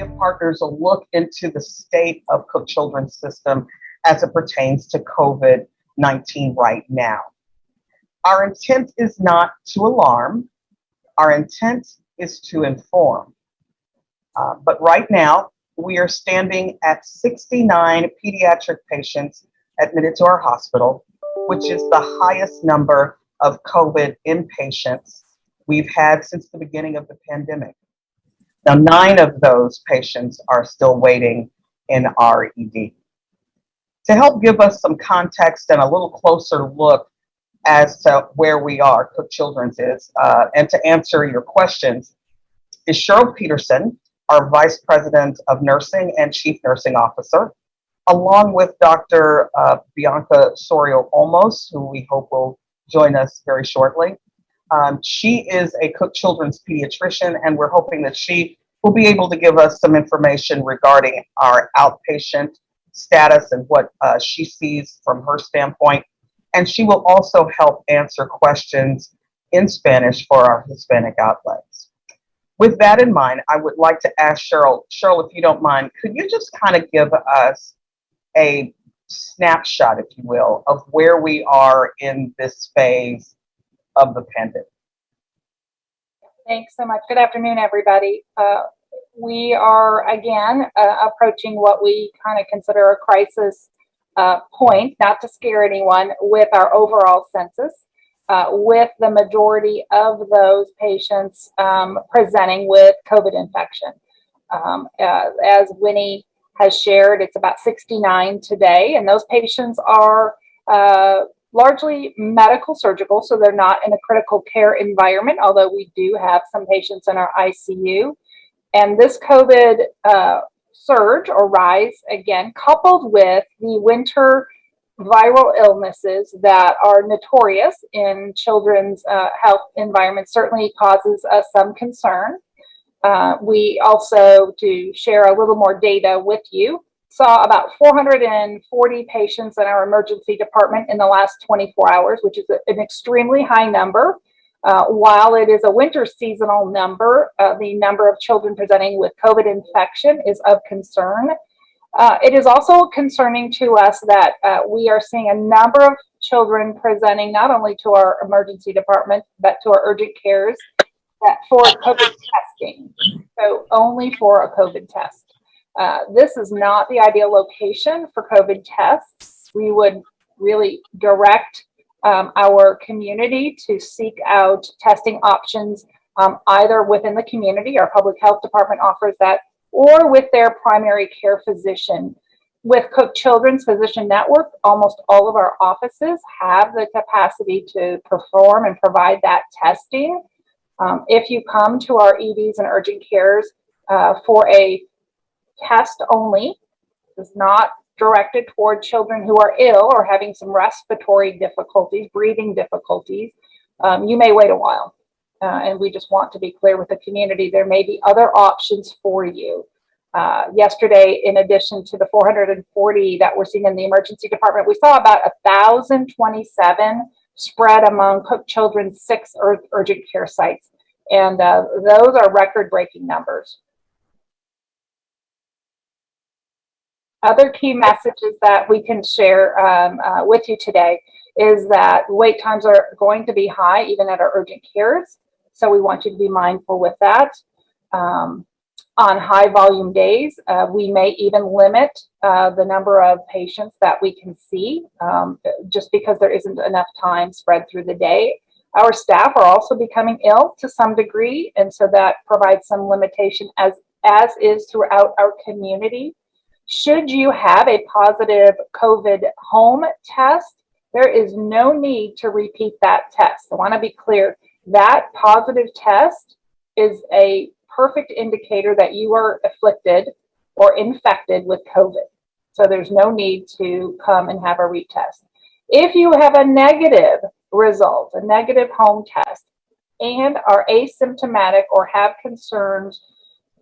give partners a look into the state of Cook Children's system as it pertains to COVID-19 right now. Our intent is not to alarm. Our intent is to inform. But right now, we are standing at 69 pediatric patients admitted to our hospital, which is the highest number of COVID inpatients we've had since the beginning of the pandemic. Now, 9 of those patients are still waiting in our ED. To help give us some context and a little closer look as to where we are, Cook Children's is. And to answer your questions is Cheryl Peterson, our Vice President of Nursing and Chief Nursing Officer, along with Dr. Bianca Sorio Olmos, who we hope will join us very shortly. She is a Cook Children's pediatrician, and we're hoping that she will be able to give us some information regarding our outpatient status and what she sees from her standpoint. And she will also help answer questions in Spanish for our Hispanic outlets. With that in mind, I would like to ask Cheryl, if you don't mind, could you just kind of give us a snapshot, if you will, of where we are in this phase of the pandemic? Thanks so much. Good afternoon, everybody. We are again approaching what we kind of consider a crisis point, not to scare anyone, with our overall census, with the majority of those patients presenting with COVID infection. As Winnie has shared, it's about 69 today, and those patients are largely medical surgical, so they're not in a critical care environment, although we do have some patients in our ICU. And this COVID surge or rise, again, coupled with the winter viral illnesses that are notorious in children's health environments, certainly causes us some concern. We also, to share a little more data with you, saw about 440 patients in our emergency department in the last 24 hours, which is an extremely high number. While it is a winter seasonal number, the number of children presenting with COVID infection is of concern. It is also concerning to us that we are seeing a number of children presenting not only to our emergency department, but to our urgent cares for COVID testing. So only for a COVID test. This is not the ideal location for COVID tests. We would really direct our community to seek out testing options either within the community, our public health department offers that, or with their primary care physician. With Cook Children's Physician Network, almost all of our offices have the capacity to perform and provide that testing. If you come to our EDs and urgent cares for a test only, is not directed toward children who are ill or having some respiratory difficulties, breathing difficulties, you may wait a while. And we just want to be clear with the community, there may be other options for you. Yesterday, in addition to the 440 that we're seeing in the emergency department, we saw about 1,027 spread among Cook Children's 6 urgent care sites. And those are record-breaking numbers. Other key messages that we can share with you today is that wait times are going to be high, even at our urgent cares. So we want you to be mindful with that. On high volume days, we may even limit the number of patients that we can see just because there isn't enough time spread through the day. Our staff are also becoming ill to some degree, and so that provides some limitation as is throughout our community. Should you have a positive COVID home test, there is no need to repeat that test. I want to be clear, that positive test is a perfect indicator that you are afflicted or infected with COVID. So there's no need to come and have a retest. If you have a negative result, a negative home test, and are asymptomatic or have concerns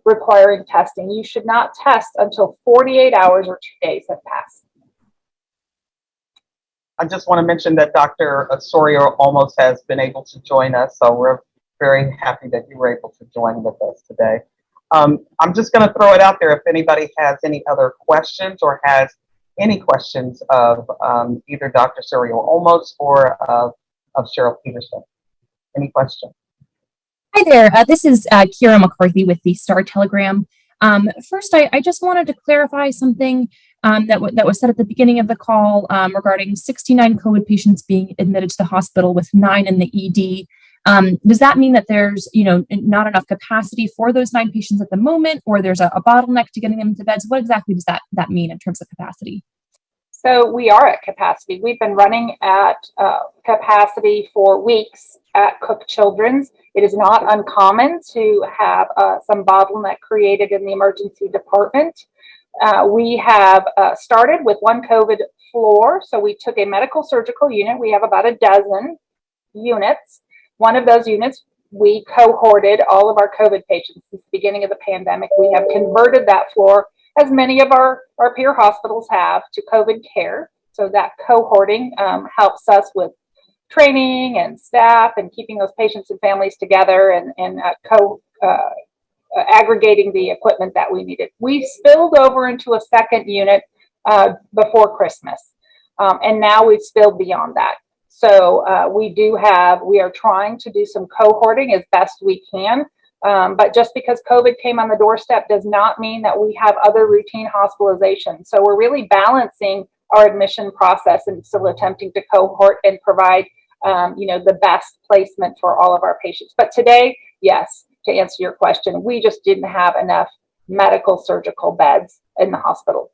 requiring testing, you should not test until 48 hours or 2 days have passed. I just want to mention that Dr. Sorio almost has been able to join us, so we're very happy that you were able to join with us today. I'm just going to throw it out there if anybody has any other questions or has any questions of either Dr. Sorio Olmos or of Cheryl Peterson. Any questions? Hi there, this is Kira McCarthy with the Star Telegram. First, I just wanted to clarify something that was said at the beginning of the call regarding 69 COVID patients being admitted to the hospital with 9 in the ED. Does that mean that there's, not enough capacity for those 9 patients at the moment, or there's a bottleneck to getting them to beds? What exactly does that mean in terms of capacity? So we are at capacity. We've been running at capacity for weeks at Cook Children's. It is not uncommon to have some bottleneck created in the emergency department. We have started with one COVID floor. So we took a medical surgical unit. We have about a dozen units. One of those units, we cohorted all of our COVID patients since the beginning of the pandemic. We have converted that floor, as many of our peer hospitals have, to COVID care. So that cohorting helps us with training and staff and keeping those patients and families together and aggregating the equipment that we needed. We spilled over into a second unit before Christmas. And now we've spilled beyond that. So we are trying to do some cohorting as best we can. But just because COVID came on the doorstep does not mean that we have other routine hospitalizations. So we're really balancing our admission process and still attempting to cohort and provide, the best placement for all of our patients. But today, yes, to answer your question, we just didn't have enough medical surgical beds in the hospital.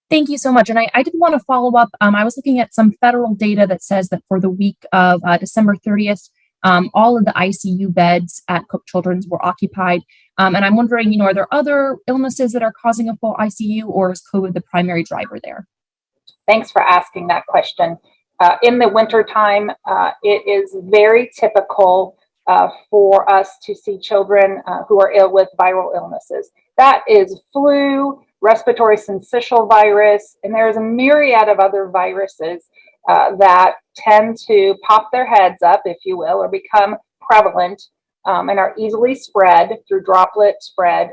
Thank you so much. And I did want to follow up. I was looking at some federal data that says that for the week of December 30th, all of the ICU beds at Cook Children's were occupied. And I'm wondering, are there other illnesses that are causing a full ICU, or is COVID the primary driver there? Thanks for asking that question. In the wintertime, it is very typical for us to see children who are ill with viral illnesses. That is flu, respiratory syncytial virus, and there's a myriad of other viruses that tend to pop their heads up, if you will, or become prevalent and are easily spread through droplet spread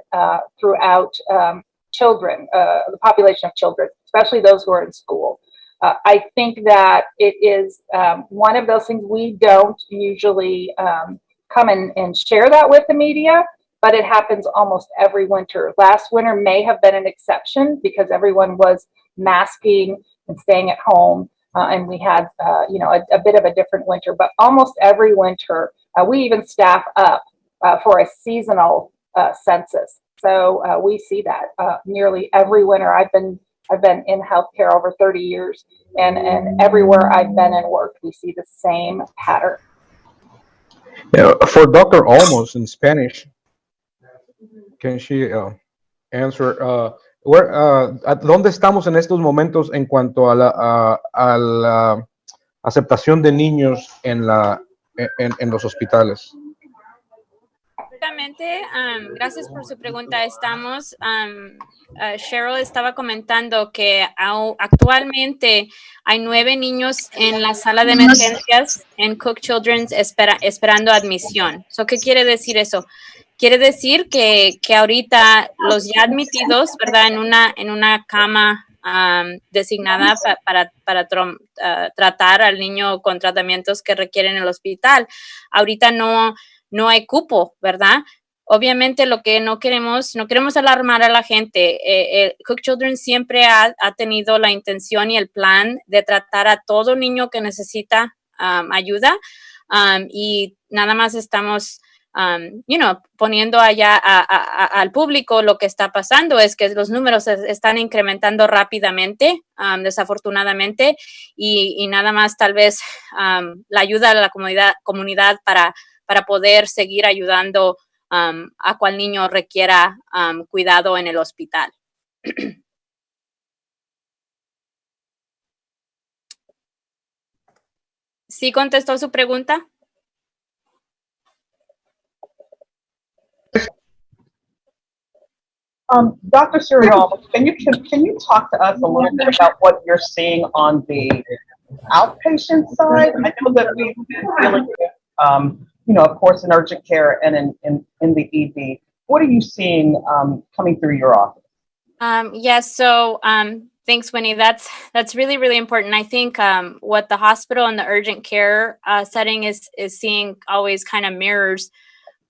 throughout children, the population of children, especially those who are in school. I think that it is one of those things we don't usually come and share that with the media, but it happens almost every winter. Last winter may have been an exception because everyone was masking and staying at home. And we had, a bit of a different winter, but almost every winter, we even staff up for a seasonal census. So we see that nearly every winter. I've been in healthcare over 30 years, and everywhere I've been and worked, we see the same pattern. Yeah, for Dr. Olmos in Spanish, can she answer? ¿Dónde estamos en estos momentos en cuanto a la aceptación de niños en los hospitales? Exactamente, gracias por su pregunta. Cheryl estaba comentando que actualmente hay 9 niños en la sala de emergencias en Cook Children's esperando admisión. ¿Qué quiere decir eso? Quiere decir que ahorita los ya admitidos, ¿verdad? En una cama designada para tratar al niño con tratamientos que requieren el hospital. Ahorita no hay cupo, ¿verdad? Obviamente lo que no queremos alarmar a la gente. Cook Children siempre ha tenido la intención y el plan de tratar a todo niño que necesita ayuda y nada más estamos poniendo allá al público lo que está pasando es que los números están incrementando rápidamente, desafortunadamente, y nada más tal vez la ayuda a la comunidad para poder seguir ayudando a cual niño requiera cuidado en el hospital. ¿Sí contestó su pregunta? Dr. Suriol, can you talk to us a little bit about what you're seeing on the outpatient side? I know that we've been dealing with, of course, in urgent care and in the ED. What are you seeing coming through your office? Yes, so thanks, Winnie. That's really, really important. I think what the hospital and the urgent care setting is seeing always kind of mirrors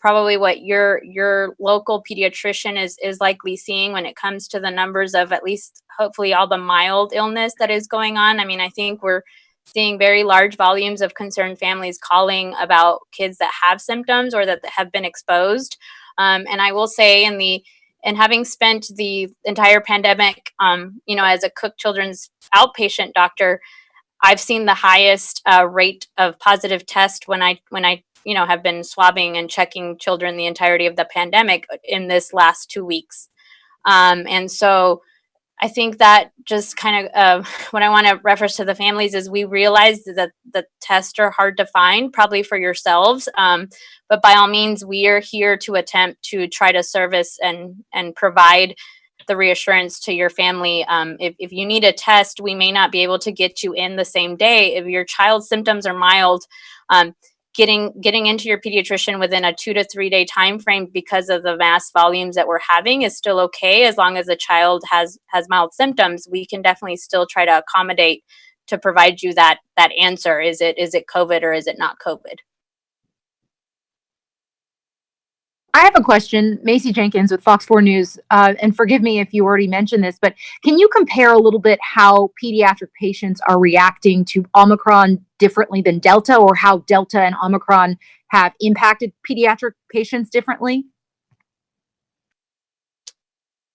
probably what your local pediatrician is likely seeing when it comes to the numbers of at least hopefully all the mild illness that is going on. I mean, I think we're seeing very large volumes of concerned families calling about kids that have symptoms or that have been exposed. And I will say in and having spent the entire pandemic, as a Cook Children's outpatient doctor, I've seen the highest rate of positive test when I have been swabbing and checking children the entirety of the pandemic in this last 2 weeks. And so I think that just kind of what I want to reference to the families is we realize that the tests are hard to find, probably for yourselves. But by all means, we are here to attempt to try to service and provide the reassurance to your family. If you need a test, we may not be able to get you in the same day. If your child's symptoms are mild, getting into your pediatrician within a 2 to 3 day time frame because of the mass volumes that we're having is still okay. As long as the child has mild symptoms, we can definitely still try to accommodate to provide you that answer. Is it COVID or is it not COVID? I have a question, Macy Jenkins with Fox 4 News, and forgive me if you already mentioned this, but can you compare a little bit how pediatric patients are reacting to Omicron differently than Delta, or how Delta and Omicron have impacted pediatric patients differently?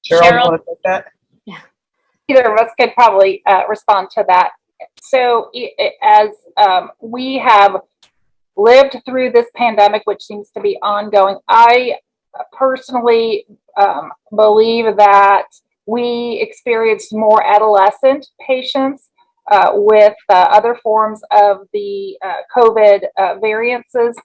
Cheryl, you want to take that? Yeah. Either of us could probably respond to that. So as we have lived through this pandemic, which seems to be ongoing, I personally believe that we experienced more adolescent patients with other forms of the COVID variances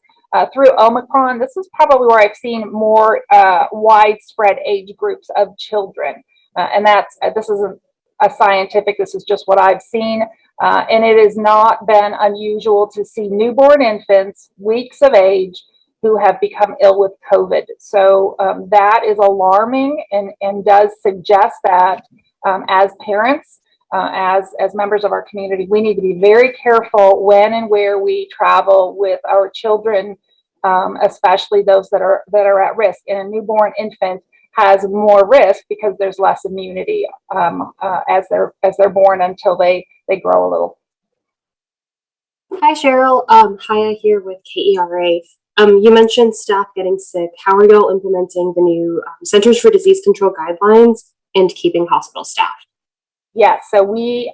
through Omicron. This is probably where I've seen more widespread age groups of children. And this isn't a scientific, this is just what I've seen. And it has not been unusual to see newborn infants, weeks of age, who have become ill with COVID. So that is alarming and does suggest that as parents, as members of our community, we need to be very careful when and where we travel with our children, especially those that are at risk. And a newborn infant has more risk because there's less immunity as they're born until they grow a little. Hi, Cheryl. Haya here with KERA. You mentioned staff getting sick. How are y'all implementing the new Centers for Disease Control guidelines and keeping hospital staffed? Yes, so we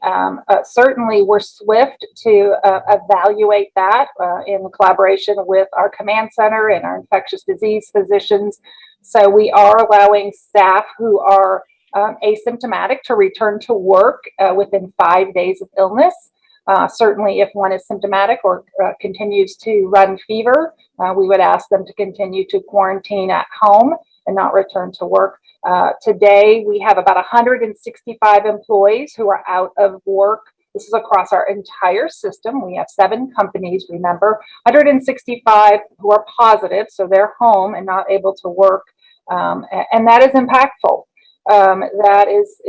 certainly were swift to evaluate that in collaboration with our command center and our infectious disease physicians. So we are allowing staff who are asymptomatic to return to work within 5 days of illness. Certainly if one is symptomatic or continues to run fever, we would ask them to continue to quarantine at home and not return to work. Today, we have about 165 employees who are out of work. This is across our entire system. We have 7 companies, remember, 165 who are positive, so they're home and not able to work. And that is impactful. That is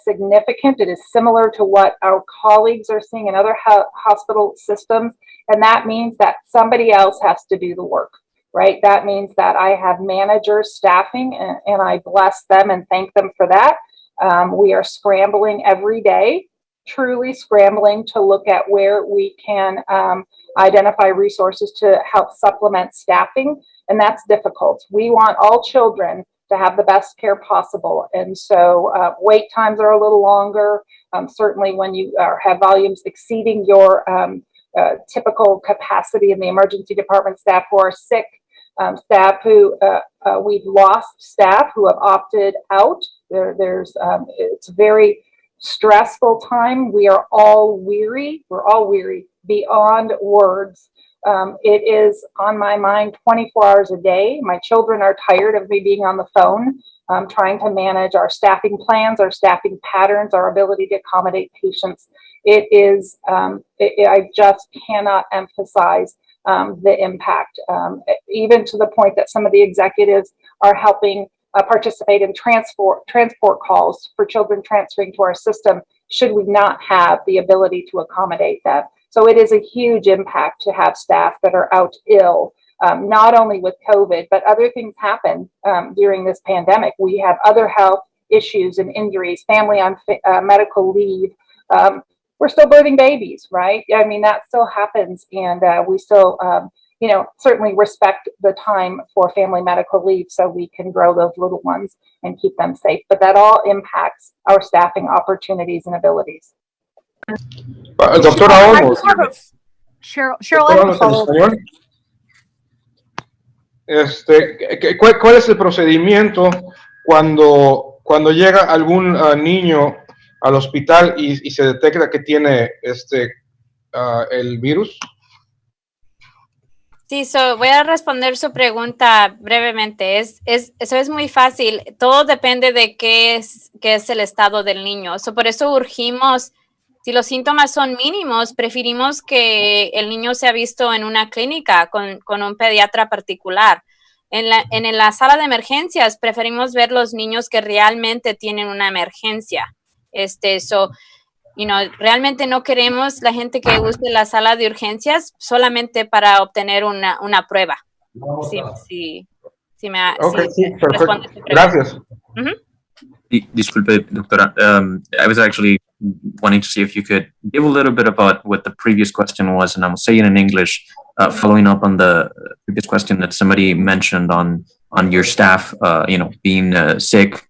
significant. It is similar to what our colleagues are seeing in other hospital systems. And that means that somebody else has to do the work, right? That means that I have managers staffing and I bless them and thank them for that. We are scrambling every day, truly scrambling to look at where we can identify resources to help supplement staffing. And that's difficult. We want all children to have the best care possible. And so wait times are a little longer. Certainly when you have volumes exceeding your typical capacity in the emergency department, staff who are sick, staff who we've lost staff who have opted out. It's a very stressful time. We are all weary. We're all weary beyond words. It is on my mind 24 hours a day. My children are tired of me being on the phone, trying to manage our staffing plans, our staffing patterns, our ability to accommodate patients. It is, I just cannot emphasize the impact, even to the point that some of the executives are helping participate in transport calls for children transferring to our system, should we not have the ability to accommodate that. So it is a huge impact to have staff that are out ill, not only with COVID, but other things happen during this pandemic. We have other health issues and injuries, family on medical leave. We're still birthing babies, right? I mean, that still happens. And we still, certainly respect the time for family medical leave so we can grow those little ones and keep them safe. But that all impacts our staffing opportunities and abilities. Doctora Olmos, Cheryl, doctora I have a Olmos, en follow-up. español. ¿Cuál es el procedimiento cuando llega algún niño al hospital y se detecta que tiene el virus? Sí, voy a responder su pregunta brevemente. Eso es muy fácil. Todo depende de qué es el estado del niño. Por eso urgimos, si los síntomas son mínimos, preferimos que el niño sea visto en una clínica con un pediatra particular. En la sala de emergencias preferimos ver los niños que realmente tienen una emergencia. Realmente no queremos la gente que use la sala de urgencias solamente para obtener una prueba. Sí, perfecto. Gracias. Disculpe, doctora. I was actually wanting to see if you could give a little bit about what the previous question was, and I will say it in English, following up on the previous question that somebody mentioned on your staff, being sick.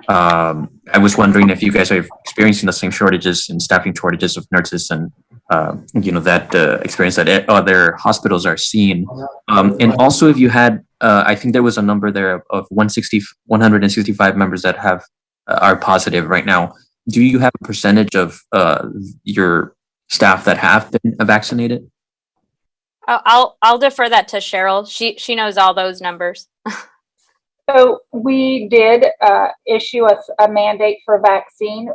I was wondering if you guys are experiencing the same shortages and staffing shortages of nurses and, that experience that other hospitals are seeing. And also if you had, I think there was a number there of 165 members that are positive right now. Do you have a percentage of your staff that have been vaccinated? I'll defer that to Cheryl. She knows all those numbers. So we did issue a mandate for vaccine.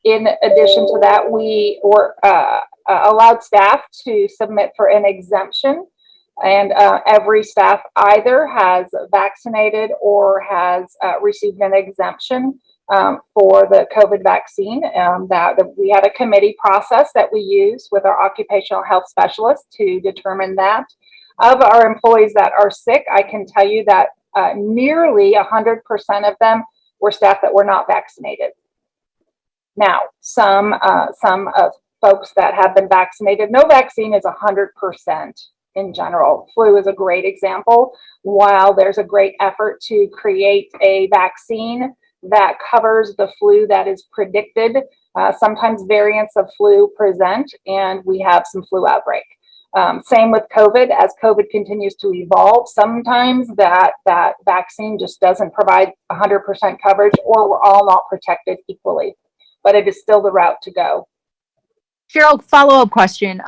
In addition to that, we allowed staff to submit for an exemption, and every staff either has vaccinated or has received an exemption for the COVID vaccine. That we had a committee process that we used with our occupational health specialists to determine that. Of our employees that are sick, I can tell you that nearly 100% of them were staff that were not vaccinated. Now, some folks that have been vaccinated, no vaccine is 100% in general. Flu is a great example. While there's a great effort to create a vaccine that covers the flu that is predicted, sometimes variants of flu present, and we have some flu outbreak. Same with COVID. As COVID continues to evolve, sometimes that vaccine just doesn't provide 100% coverage, or we're all not protected equally. But it is still the route to go. Cheryl, follow-up question.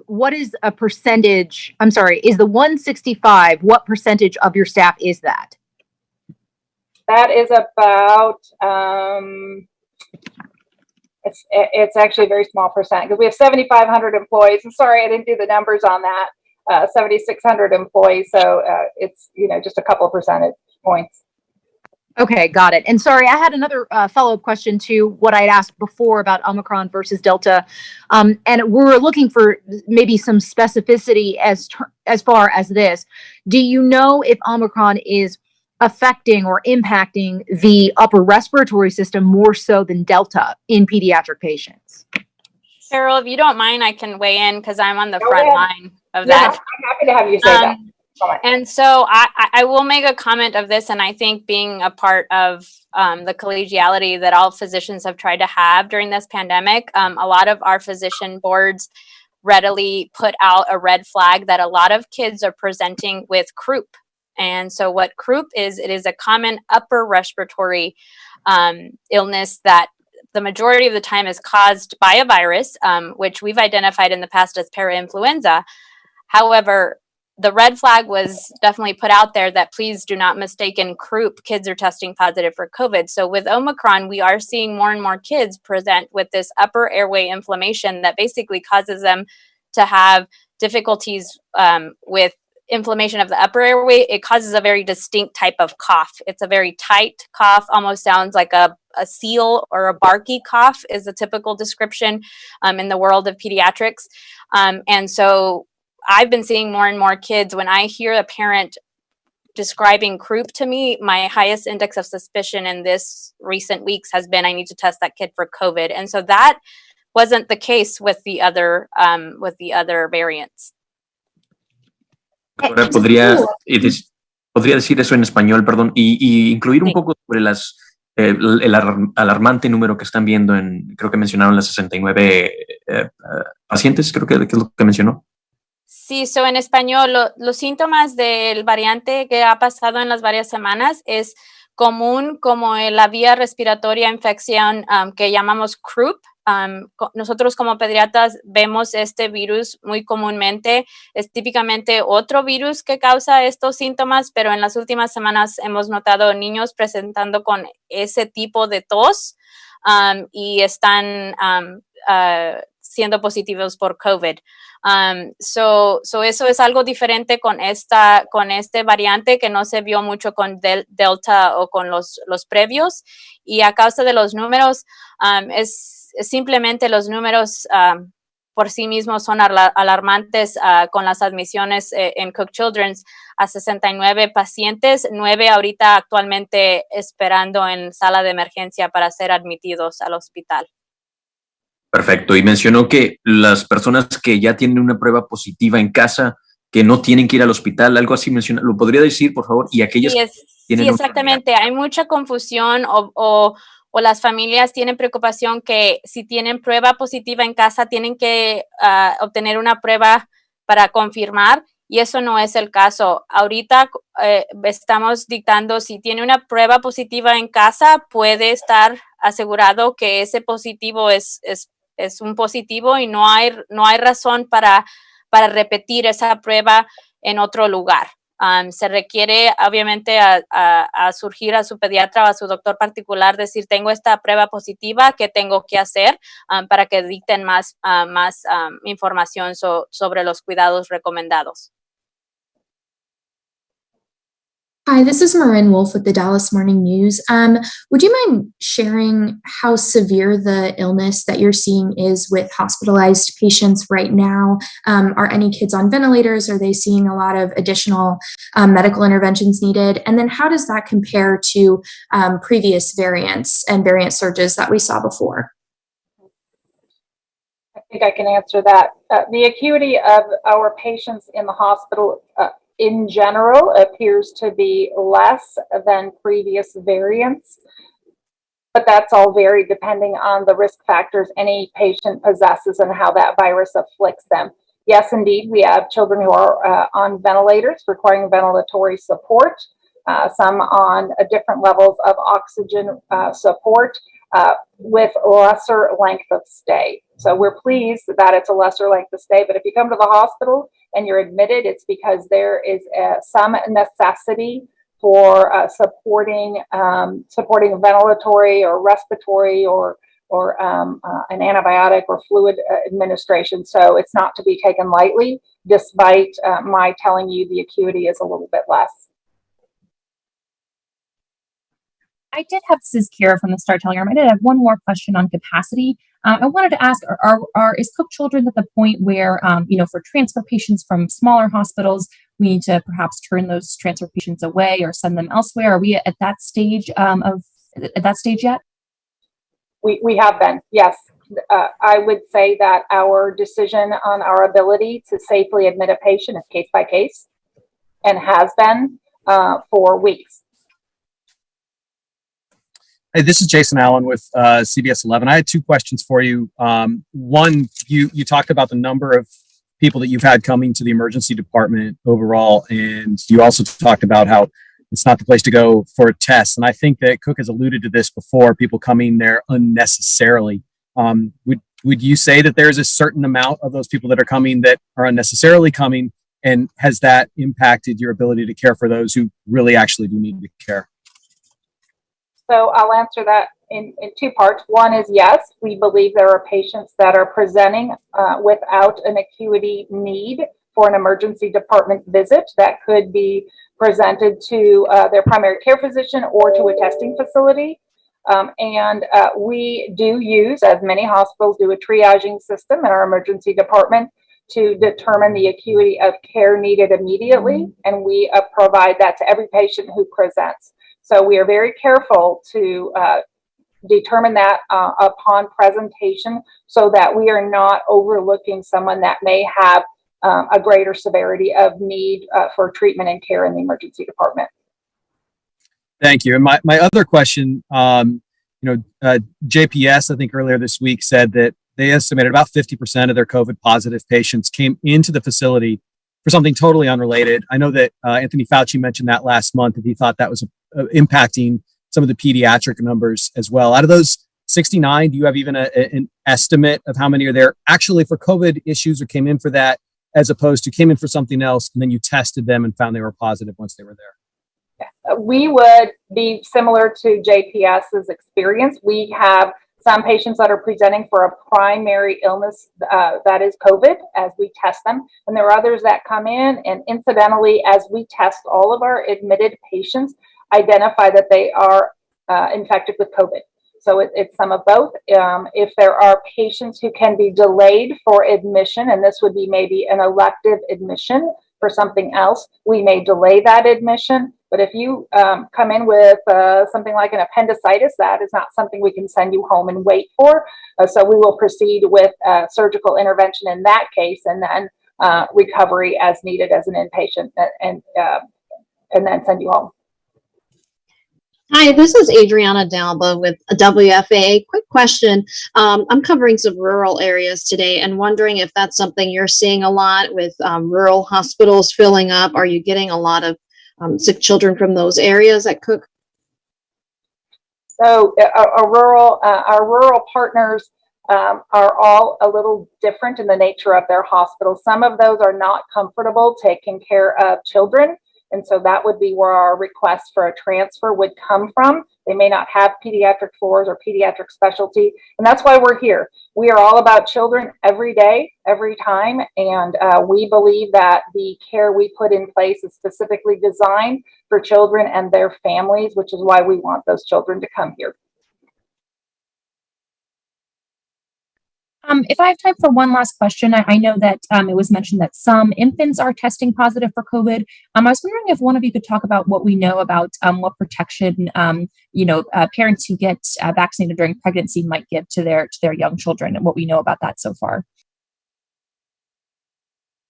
What is a percentage? I'm sorry, is the 165, what percentage of your staff is that? That is about, it's actually a very small percent because we have 7,500 employees. I'm sorry, I didn't do the numbers on that. 7,600 employees. So it's, just a couple of percentage points. Okay, got it. And sorry, I had another follow-up question to what I'd asked before about Omicron versus Delta. And we're looking for maybe some specificity as far as this. Do you know if Omicron is affecting or impacting the upper respiratory system more so than Delta in pediatric patients? Cheryl, if you don't mind, I can weigh in because I'm on the front line of that. I'm happy to have you say that. And so I will make a comment of this, and I think being a part of the collegiality that all physicians have tried to have during this pandemic, a lot of our physician boards readily put out a red flag that a lot of kids are presenting with croup. And so what croup is, it is a common upper respiratory illness that the majority of the time is caused by a virus, which we've identified in the past as parainfluenza. However, the red flag was definitely put out there that please do not mistake in croup. Kids are testing positive for COVID. So with Omicron, we are seeing more and more kids present with this upper airway inflammation that basically causes them to have difficulties with inflammation of the upper airway. It causes a very distinct type of cough. It's a very tight cough, almost sounds like a seal or a barky cough is a typical description in the world of pediatrics. And so I've been seeing more and more kids, when I hear a parent describing croup to me, my highest index of suspicion in this recent weeks has been I need to test that kid for COVID. And so that wasn't the case with the other variants. Ahora podría decir eso en español, perdón, y incluir un poco sobre el alarmante número que están viendo creo que mencionaron las 69 pacientes, creo que es lo que mencionó. Sí, en español, los síntomas del variante que ha pasado en las varias semanas es común como la vía respiratoria infección que llamamos croup. Nosotros como pediatras vemos este virus muy comúnmente. Es típicamente otro virus que causa estos síntomas, pero en las últimas semanas hemos notado niños presentando con ese tipo de tos y están siendo positivos por COVID. Eso es algo diferente con este variante que no se vio mucho con Delta o con los previos, y a causa de los números es simplemente los números por sí mismos son alarmantes con las admisiones en Cook Children's a 69 pacientes, 9 ahorita actualmente esperando en sala de emergencia para ser admitidos al hospital. Perfecto. Y mencionó que las personas que ya tienen una prueba positiva en casa, que no tienen que ir al hospital, algo así menciona. ¿Lo podría decir, por favor? Y aquellas que tienen sí, exactamente. Hay mucha confusión o las familias tienen preocupación que si tienen prueba positiva en casa tienen que obtener una prueba para confirmar, y eso no es el caso. Ahorita estamos dictando, si tiene una prueba positiva en casa, puede estar asegurado que ese positivo es un positivo y no hay razón para repetir esa prueba en otro lugar. Se requiere, obviamente, a surgir a su pediatra o a su doctor particular, decir, tengo esta prueba positiva, ¿qué tengo que hacer? Para que dicten más información sobre los cuidados recomendados. Hi, this is Marin Wolf with the Dallas Morning News. Would you mind sharing how severe the illness that you're seeing is with hospitalized patients right now? Are any kids on ventilators? Are they seeing a lot of additional medical interventions needed? And then how does that compare to previous variants and variant surges that we saw before? I think I can answer that. The acuity of our patients in the hospital in general appears to be less than previous variants, but that's all varied depending on the risk factors any patient possesses and how that virus afflicts them. Yes, indeed, we have children who are on ventilators requiring ventilatory support, some on different levels of oxygen support with lesser length of stay. So we're pleased that it's a lesser length of stay, but if you come to the hospital and you're admitted, it's because there is some necessity for supporting ventilatory or respiratory or an antibiotic or fluid administration. So it's not to be taken lightly, despite my telling you the acuity is a little bit less. I did have, this is Kira from the Star Telegram. I did have one more question on capacity. I wanted to ask, is Cook Children's at the point where, for transfer patients from smaller hospitals, we need to perhaps turn those transfer patients away or send them elsewhere? Are we at that stage yet? We have been, yes. I would say that our decision on our ability to safely admit a patient is case by case and has been for weeks. Hey, this is Jason Allen with CBS 11. I had two questions for you. One, you talked about the number of people that you've had coming to the emergency department overall, and you also talked about how it's not the place to go for tests. And I think that Cook has alluded to this before, people coming there unnecessarily. Would you say that there's a certain amount of those people that are coming that are unnecessarily coming, and has that impacted your ability to care for those who really actually do need the care? So I'll answer that in two parts. One is yes, we believe there are patients that are presenting without an acuity need for an emergency department visit that could be presented to their primary care physician or to a testing facility. And we do use, as many hospitals do, a triaging system in our emergency department to determine the acuity of care needed immediately. And we provide that to every patient who presents. So we are very careful to determine that upon presentation so that we are not overlooking someone that may have a greater severity of need for treatment and care in the emergency department. Thank you. And my other question, JPS, I think earlier this week said that they estimated about 50% of their COVID positive patients came into the facility for something totally unrelated. I know that Anthony Fauci mentioned that last month, that he thought that was impacting some of the pediatric numbers as well. Out of those 69, do you have even an estimate of how many are there actually for COVID issues or came in for that, as opposed to came in for something else and then you tested them and found they were positive once they were there? We would be similar to JPS's experience. We have some patients that are presenting for a primary illness that is COVID as we test them. And there are others that come in and incidentally, as we test all of our admitted patients, identify that they are infected with COVID. So it's some of both. If there are patients who can be delayed for admission, and this would be maybe an elective admission for something else, we may delay that admission. But if you come in with something like an appendicitis, that is not something we can send you home and wait for. So we will proceed with surgical intervention in that case, and then recovery as needed as an inpatient, and then send you home. Hi, this is Adriana Dalba with WFA. Quick question. I'm covering some rural areas today and wondering if that's something you're seeing a lot with rural hospitals filling up. Are you getting a lot of sick children from those areas at Cook? So our rural partners are all a little different in the nature of their hospitals. Some of those are not comfortable taking care of children. And so that would be where our request for a transfer would come from. They may not have pediatric floors or pediatric specialty. And that's why we're here. We are all about children every day, every time. And we believe that the care we put in place is specifically designed for children and their families, which is why we want those children to come here. If I have time for one last question, I know that it was mentioned that some infants are testing positive for COVID. I was wondering if one of you could talk about what we know about what protection, parents who get vaccinated during pregnancy might give to their young children, and what we know about that so far.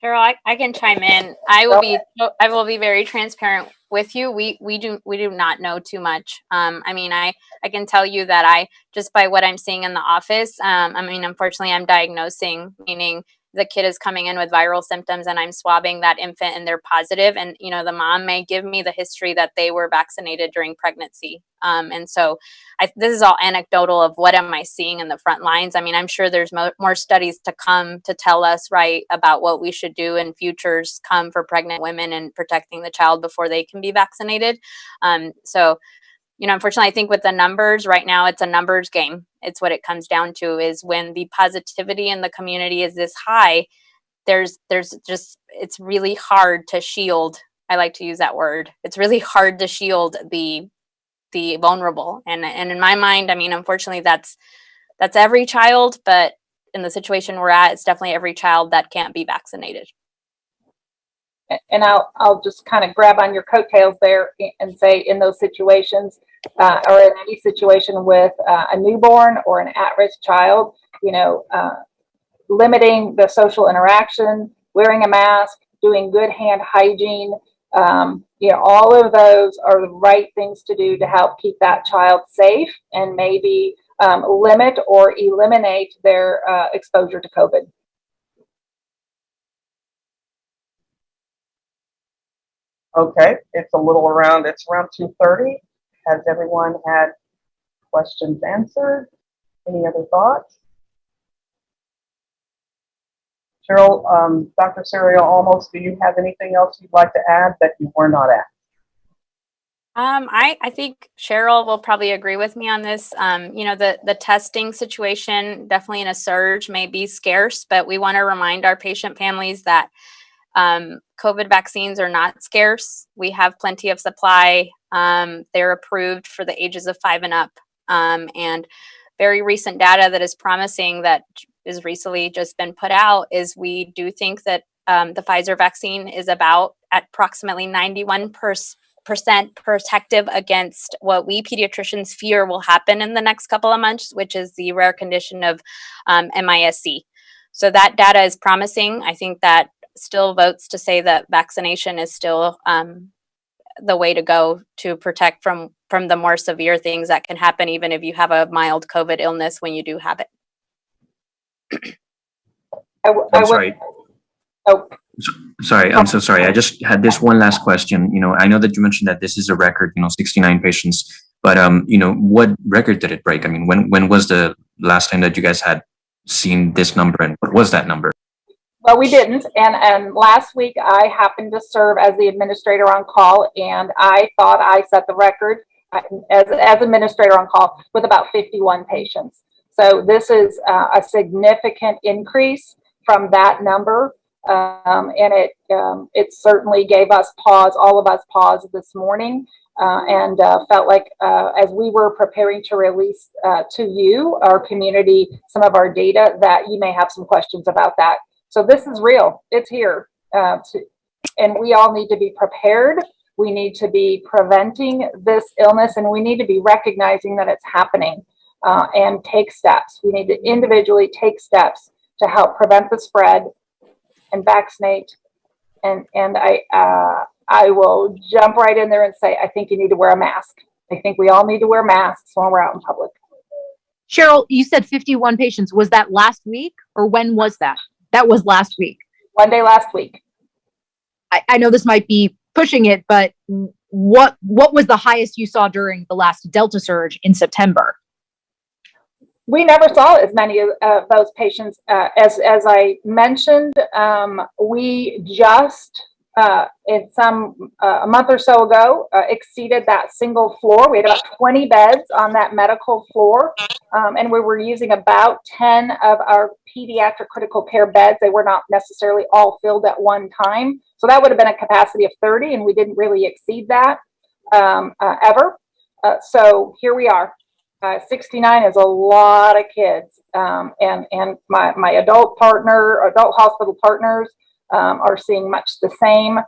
Cheryl, I can chime in. I will be very transparent with you. We do not know too much. I can tell you that just by what I'm seeing in the office, unfortunately I'm diagnosing, meaning the kid is coming in with viral symptoms and I'm swabbing that infant and they're positive, and the mom may give me the history that they were vaccinated during pregnancy. And so this is all anecdotal of what am I seeing in the front lines. I'm sure there's more studies to come to tell us about what we should do in futures come for pregnant women and protecting the child before they can be vaccinated. Unfortunately, I think with the numbers right now, it's a numbers game. It's what it comes down to, is when the positivity in the community is this high, it's really hard to shield. I like to use that word. It's really hard to shield the vulnerable. And in my mind, unfortunately, that's every child, but in the situation we're at, it's definitely every child that can't be vaccinated. And I'll just kind of grab on your coattails there and say, in those situations, or in any situation with a newborn or an at-risk child, limiting the social interaction, wearing a mask, doing good hand hygiene, all of those are the right things to do to help keep that child safe and maybe limit or eliminate their exposure to COVID. Okay, it's around 2:30. Has everyone had questions answered? Any other thoughts? Cheryl, Dr. Serial Almost, do you have anything else you'd like to add that you were not asked? I think Cheryl will probably agree with me on this. The testing situation, definitely in a surge, may be scarce, but we want to remind our patient families that COVID vaccines are not scarce. We have plenty of supply. They're approved for the ages of 5 and up. And very recent data that is promising, that is recently just been put out, is we do think that the Pfizer vaccine is about at approximately 91% protective against what we pediatricians fear will happen in the next couple of months, which is the rare condition of MIS-C. So that data is promising. I think that still votes to say that vaccination is still the way to go to protect from the more severe things that can happen, even if you have a mild COVID illness when you do have it. I'm sorry. Oh, Sorry, I'm so sorry. I just had this one last question. You know, I know that you mentioned that this is a record, 69 patients, but what record did it break? I mean, when was the last time that you guys had seen this number, and what was that number? well, we didn't. And last week I happened to serve as the administrator on call, and I thought I set the record as administrator on call with about 51 patients. So this is a significant increase from that number. And it certainly gave us pause, all of us pause this morning, and felt like as we were preparing to release to you, our community, some of our data, that you may have some questions about that. So this is real. It's here. And we all need to be prepared. We need to be preventing this illness, and we need to be recognizing that it's happening and take steps. We need to individually take steps to help prevent the spread and vaccinate. And I will jump right in there and say, I think you need to wear a mask. I think we all need to wear masks when we're out in public. Cheryl, you said 51 patients. Was that last week, or when was that? That was last week. One day last week. I know this might be pushing it, but what was the highest you saw during the last Delta surge in September? We never saw as many of those patients. As I mentioned, we just in a month or so ago exceeded that single floor. We had about 20 beds on that medical floor, and we were using about 10 of our pediatric critical care beds. They were not necessarily all filled at one time, so that would have been a capacity of 30, and we didn't really exceed that ever. So here we are. 69 is a lot of kids, and my adult hospital partners are seeing much the same.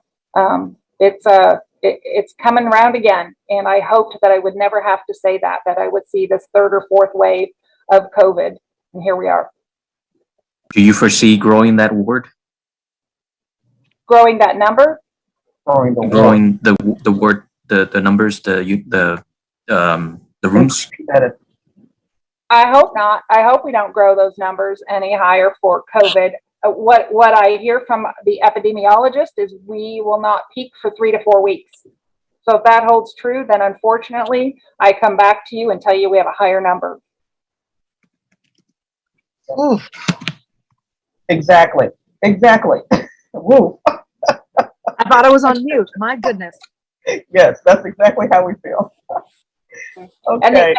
It's coming around again, and I hoped that I would never have to say that I would see this third or fourth wave of COVID, and here we are. Do you foresee growing that ward? Growing that number? Growing the ward, the numbers, the rooms? I hope not. I hope we don't grow those numbers any higher for COVID. What I hear from the epidemiologist is we will not peak for 3 to 4 weeks. So if that holds true, then unfortunately, I come back to you and tell you we have a higher number. Oof. Exactly. Woo. I thought I was on mute. My goodness. Yes, that's exactly how we feel. Okay.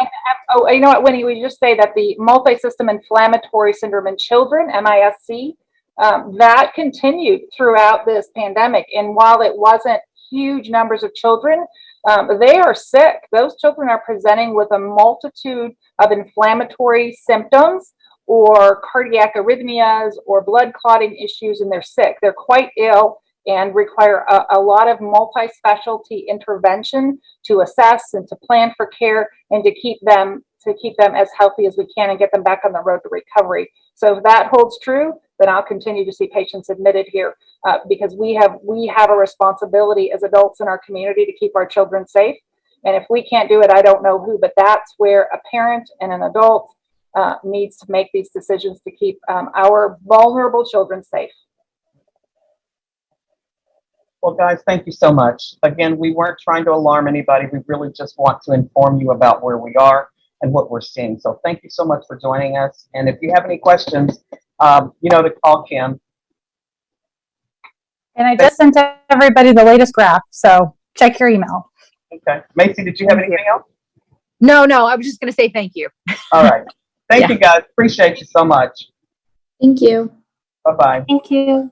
You know what, Winnie, we just say that the multi-system inflammatory syndrome in children, MISC, that continued throughout this pandemic. And while it wasn't huge numbers of children, they are sick. Those children are presenting with a multitude of inflammatory symptoms or cardiac arrhythmias or blood clotting issues, and they're sick. They're quite ill and require a lot of multi-specialty intervention to assess and to plan for care and to keep them as healthy as we can and get them back on the road to recovery. So if that holds true, then I'll continue to see patients admitted here because we have a responsibility as adults in our community to keep our children safe. And if we can't do it, I don't know who, but that's where a parent and an adult needs to make these decisions to keep our vulnerable children safe. Well, guys, thank you so much. Again, we weren't trying to alarm anybody. We really just want to inform you about where we are and what we're seeing. So thank you so much for joining us. And if you have any questions, you know to call Kim. And I just sent everybody the latest graph, so check your email. Okay. Macy, did you have anything else? No, I was just going to say thank you. All right. Thank you, guys. Appreciate you so much. Thank you. Bye-bye. Thank you.